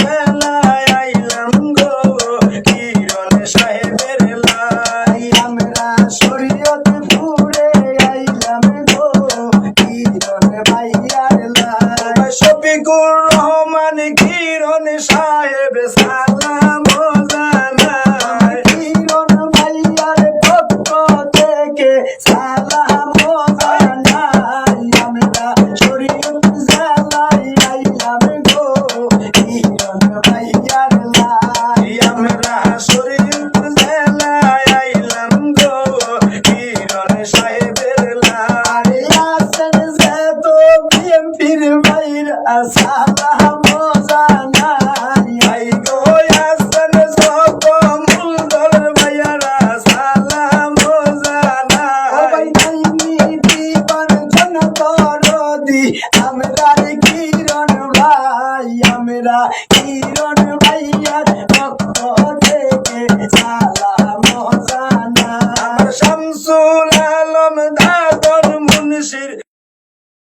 জেলায় আইলাম গো কিরণ সাহেবের লাই। আমরা শরীয়তপুরে আইলাম গো কিরণ ভাইয়ার লাই। শফিকুর রহমান কিরণ সাহেব সালাম জানাই। কিরণ ভাইয়ার পক্ষ থেকে সালাম জানাই। আমরা শরীয়ত জেলায় আইলাম গো কিরণ ভাইয়ার লাই। আমরা শরীয়ত জেলায় আইলাম গো কিরণ সাহেবের লাই। আরে আসেন যে তো বিএমপির ভাইরা সালাম জানাই। আই গো আসেন সব মূলধর ভাইয়ারা সালাম জানাই। আমরা কিরণ ভাই আমরা কিরণ ভাইয়ার পক্ষ থেকে সালাম জানাই। শামসুল আলম দাদর মুন্সির